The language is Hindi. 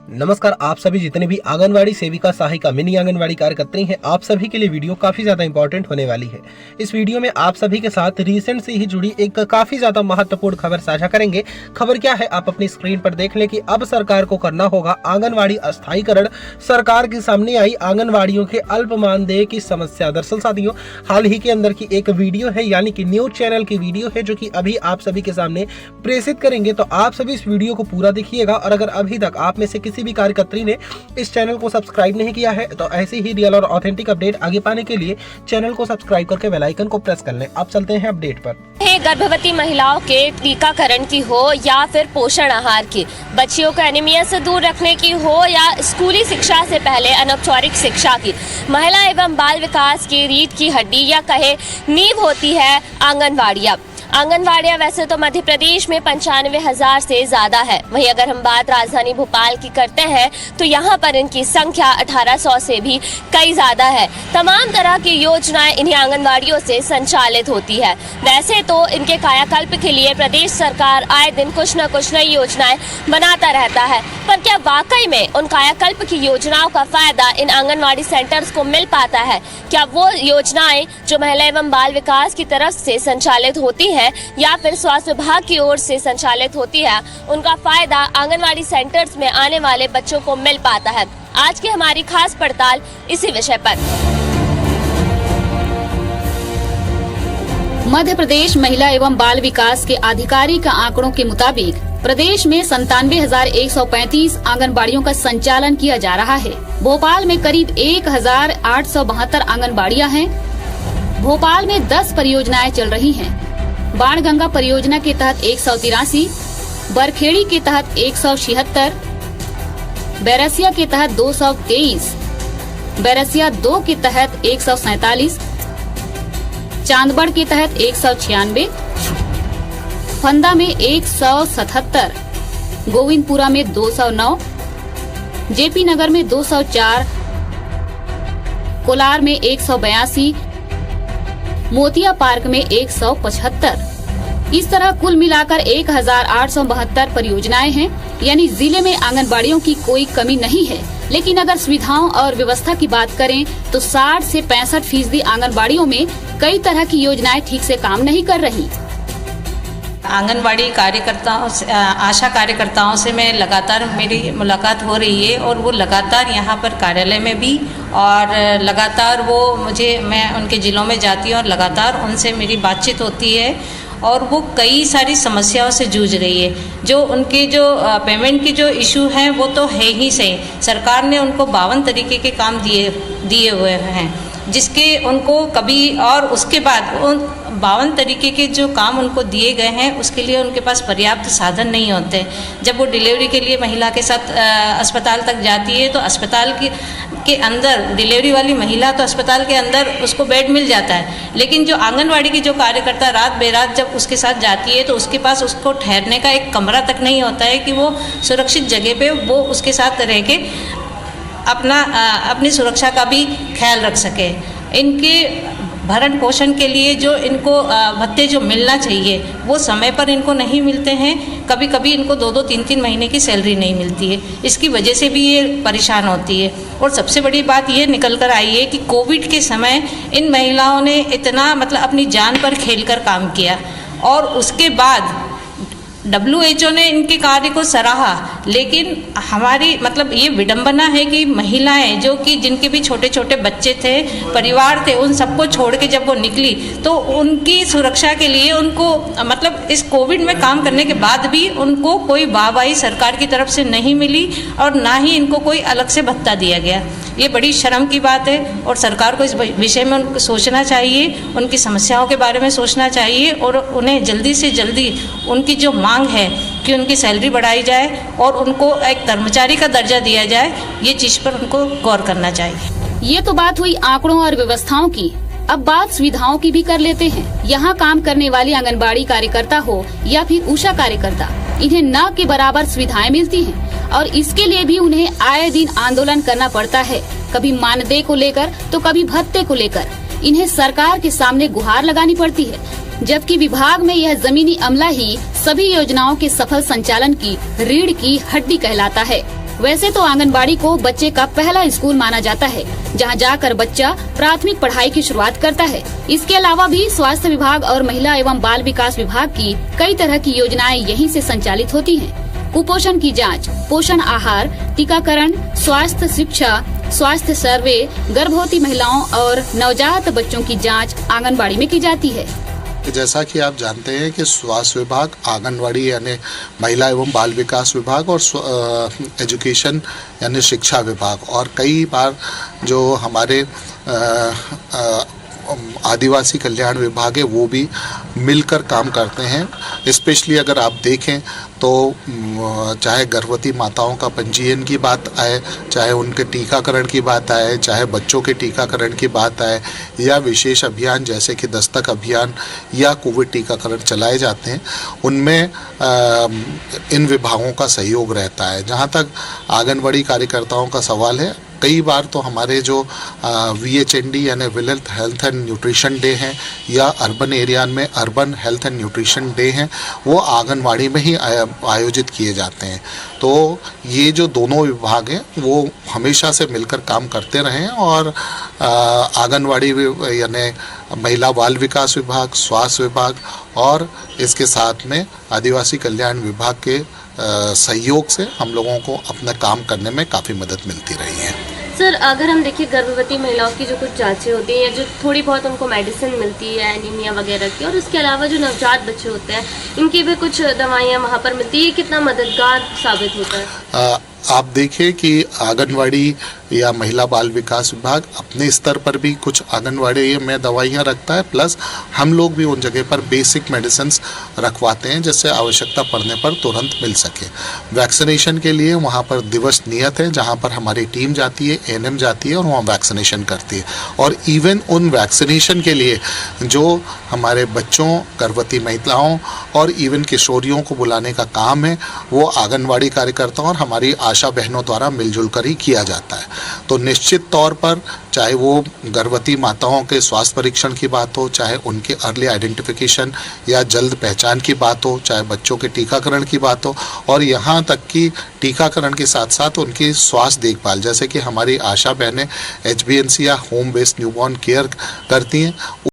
नमस्कार। आप सभी जितने भी आंगनवाड़ी सेविका, सहायिका, मिनी आंगनवाड़ी कार्यकर्त्री हैं, आप सभी के लिए वीडियो काफी ज्यादा इंपॉर्टेंट होने वाली है। इस वीडियो में आप सभी के साथ रिसेंट से ही जुड़ी एक काफी ज्यादा महत्वपूर्ण खबर साझा करेंगे। खबर क्या है आप अपनी स्क्रीन पर देख लें कि अब सरकार को करना होगा आंगनवाड़ी अस्थायीकरण। सरकार के सामने आई आंगनवाड़ियों के अल्प मानदेय की समस्या। दरअसल साथियों, हाल ही के अंदर की एक वीडियो है, यानी कि न्यूज चैनल की वीडियो है, जो कि अभी आप सभी के सामने प्रेषित करेंगे। तो आप सभी इस वीडियो को पूरा देखिएगा, और अगर अभी तक आप में से किसी भी कार्यकर्त्री ने इस चैनल को सब्सक्राइब नहीं किया है तो ऐसे ही रियल और ऑथेंटिक अपडेट आगे पाने के लिए चैनल को सब्सक्राइब करके बेल आइकन को प्रेस कर लें। अब चलते हैं अपडेट पर। गर्भवती महिलाओं के टीकाकरण की हो या फिर पोषण आहार की, बच्चियों को एनीमिया से दूर रखने की हो या स्कूली शिक्षा से पहले अनौपचारिक शिक्षा की, महिला एवं बाल विकास की रीढ़ की हड्डी या कहे नींव होती है आंगनवाड़ियाँ। आंगनवाड़ियाँ वैसे तो मध्य प्रदेश में 95,000 से ज्यादा है। वहीं अगर हम बात राजधानी भोपाल की करते हैं तो यहाँ पर इनकी संख्या 1800 से भी कई ज्यादा है। तमाम तरह की योजनाएं इन्हीं आंगनवाड़ियों से संचालित होती है। वैसे तो इनके कायाकल्प के लिए प्रदेश सरकार आए दिन कुछ न कुछ नई योजनाएं बनाता रहता है, पर क्या वाकई में उन कायाकल्प की योजनाओं का फायदा इन आंगनवाड़ी सेंटर्स को मिल पाता है? क्या वो योजनाएं जो महिला एवं बाल विकास की तरफ से संचालित होती है या फिर स्वास्थ्य विभाग की ओर से संचालित होती है, उनका फायदा आंगनवाड़ी सेंटर्स में आने वाले बच्चों को मिल पाता है? आज की हमारी खास पड़ताल इसी विषय पर। मध्य प्रदेश महिला एवं बाल विकास के आधिकारिक आंकड़ों के मुताबिक प्रदेश में 97,135 आंगनबाड़ियों का संचालन किया जा रहा है। भोपाल में करीब 1,872 आंगनबाड़ियां हैं। भोपाल में 10 परियोजनाएं चल रही हैं। बाणगंगा परियोजना के तहत 183, बरखेड़ी के तहत 176, बैरसिया के तहत 223, बैरसिया 2 के तहत 147, चांदबड़ के तहत 196, फंदा में 177, गोविंदपुरा में 209, जेपी नगर में 204, कोलार में 182, मोतिया पार्क में 175। इस तरह कुल मिलाकर 1,872 परियोजनाएं हैं। यानी जिले में आंगनबाड़ियों की कोई कमी नहीं है। लेकिन अगर सुविधाओं और व्यवस्था की बात करें तो 60 से 65% आंगनबाड़ियों में कई तरह की योजनाएं ठीक से काम नहीं कर रही। आंगनवाड़ी कार्यकर्ताओं से, आशा कार्यकर्ताओं से मैं लगातार मेरी मुलाकात हो रही है, और वो लगातार यहाँ पर कार्यालय में भी, और लगातार मैं उनके ज़िलों में जाती हूँ और लगातार उनसे मेरी बातचीत होती है, और वो कई सारी समस्याओं से जूझ रही है। जो उनके पेमेंट की जो इशू हैं वो तो है ही सही। सरकार ने उनको 52 तरीके के काम दिए हुए हैं, जिसके उनको कभी, और उसके बाद उन 52 तरीके के जो काम उनको दिए गए हैं उसके लिए उनके पास पर्याप्त साधन नहीं होते। जब वो डिलीवरी के लिए महिला के साथ अस्पताल तक जाती है तो अस्पताल के अंदर डिलीवरी वाली महिला तो अस्पताल के अंदर उसको बेड मिल जाता है, लेकिन जो आंगनवाड़ी की जो कार्यकर्ता रात बेरात जब उसके साथ जाती है तो उसके पास उसको ठहरने का एक कमरा तक नहीं होता है कि वो सुरक्षित जगह पे वो उसके साथ रह के अपनी सुरक्षा का भी ख्याल रख सके। इनके भरण पोषण के लिए जो इनको भत्ते जो मिलना चाहिए वो समय पर इनको नहीं मिलते हैं। कभी कभी इनको 2-2, 3-3 महीने की सैलरी नहीं मिलती है। इसकी वजह से भी ये परेशान होती है। और सबसे बड़ी बात ये निकल कर आई है कि कोविड के समय इन महिलाओं ने इतना अपनी जान पर खेलकर काम किया, और उसके बाद WHO ने इनके कार्य को सराहा। लेकिन हमारी ये विडंबना है कि महिलाएं जो कि जिनके भी छोटे छोटे बच्चे थे, परिवार थे, उन सबको छोड़ के जब वो निकली तो उनकी सुरक्षा के लिए उनको इस कोविड में काम करने के बाद भी उनको कोई वाहवाही सरकार की तरफ से नहीं मिली, और ना ही इनको कोई अलग से भत्ता दिया गया। ये बड़ी शर्म की बात है, और सरकार को इस विषय में उनको सोचना चाहिए, उनकी समस्याओं के बारे में सोचना चाहिए, और उन्हें जल्दी से जल्दी उनकी जो मांग है कि उनकी सैलरी बढ़ाई जाए और उनको एक कर्मचारी का दर्जा दिया जाए, ये चीज पर उनको गौर करना चाहिए। ये तो बात हुई आंकड़ों और व्यवस्थाओं की। अब बात सुविधाओं की भी कर लेते हैं। यहाँ काम करने वाली आंगनबाड़ी कार्यकर्ता हो या फिर उषा कार्यकर्ता, इन्हें न के बराबर सुविधाएं मिलती हैं, और इसके लिए भी उन्हें आए दिन आंदोलन करना पड़ता है। कभी मानदेय को लेकर तो कभी भत्ते को लेकर इन्हें सरकार के सामने गुहार लगानी पड़ती है, जबकि विभाग में यह जमीनी अमला ही सभी योजनाओं के सफल संचालन की रीढ़ की हड्डी कहलाता है। वैसे तो आंगनबाड़ी को बच्चे का पहला स्कूल माना जाता है, जहां जाकर बच्चा प्राथमिक पढ़ाई की शुरुआत करता है। इसके अलावा भी स्वास्थ्य विभाग और महिला एवं बाल विकास विभाग की कई तरह की योजनाएं यहीं से संचालित होती हैं। कुपोषण की जांच, पोषण आहार, टीकाकरण, स्वास्थ्य शिक्षा, स्वास्थ्य सर्वे, गर्भवती महिलाओं और नवजात बच्चों की जांच आंगनबाड़ी में की जाती है। जैसा कि आप जानते हैं कि स्वास्थ्य विभाग, आंगनवाड़ी यानी महिला एवं बाल विकास विभाग और एजुकेशन यानी शिक्षा विभाग और कई बार जो हमारे आदिवासी कल्याण विभाग है वो भी मिलकर काम करते हैं। स्पेशली अगर आप देखें तो चाहे गर्भवती माताओं का पंजीयन की बात आए, चाहे उनके टीकाकरण की बात आए, चाहे बच्चों के टीकाकरण की बात आए या विशेष अभियान जैसे कि दस्तक अभियान या कोविड टीकाकरण चलाए जाते हैं, उनमें इन विभागों का सहयोग रहता है। जहाँ तक आंगनवाड़ी कार्यकर्ताओं का सवाल है, कई बार तो हमारे जो VHND यानी village health and nutrition day हैं या अर्बन एरिया में urban health and nutrition day हैं, वो आंगनवाड़ी में ही आयोजित किए जाते हैं। तो ये जो दोनों विभाग हैं वो हमेशा से मिलकर काम करते रहे हैं और आंगनवाड़ी यानी महिला बाल विकास विभाग, स्वास्थ्य विभाग और इसके साथ में आदिवासी कल्याण विभाग के सहयोग से हम लोगों को अपना काम करने में काफ़ी मदद मिलती रही है। सर, अगर हम देखिए गर्भवती महिलाओं की जो कुछ जांचें होती हैं या जो थोड़ी बहुत उनको मेडिसिन मिलती है एनीमिया वगैरह की, और उसके अलावा जो नवजात बच्चे होते हैं इनकी भी कुछ दवाइयाँ वहाँ पर मिलती है, कितना मददगार साबित होता है? आप देखें कि आंगनवाड़ी या महिला बाल विकास विभाग अपने स्तर पर भी कुछ आंगनवाड़ी में दवाइयाँ रखता है, प्लस हम लोग भी उन जगह पर बेसिक मेडिसिन्स रखवाते हैं जिससे आवश्यकता पड़ने पर तुरंत मिल सके। वैक्सीनेशन के लिए वहाँ पर दिवस नियत है जहाँ पर हमारी टीम जाती है, ANM जाती है और वहाँ वैक्सीनेशन करती है। और इवन उन वैक्सीनेशन के लिए जो हमारे बच्चों, गर्भवती महिलाओं और इवन किशोरियों को बुलाने का काम है वो आंगनवाड़ी कार्यकर्ताओं और हमारी आशा बहनों द्वारा मिलजुल कर ही किया जाता है। तो निश्चित तौर पर चाहे वो गर्भवती माताओं के स्वास्थ्य परीक्षण की बात हो, चाहे उनके अर्ली आइडेंटिफिकेशन या जल्द पहचान की बात हो, चाहे बच्चों के टीकाकरण की बात हो और यहाँ तक कि टीकाकरण के साथ साथ उनकी स्वास्थ्य देखभाल जैसे कि हमारी आशा बहनें HBNC या होम बेस्ड न्यूबॉर्न केयर करती हैं,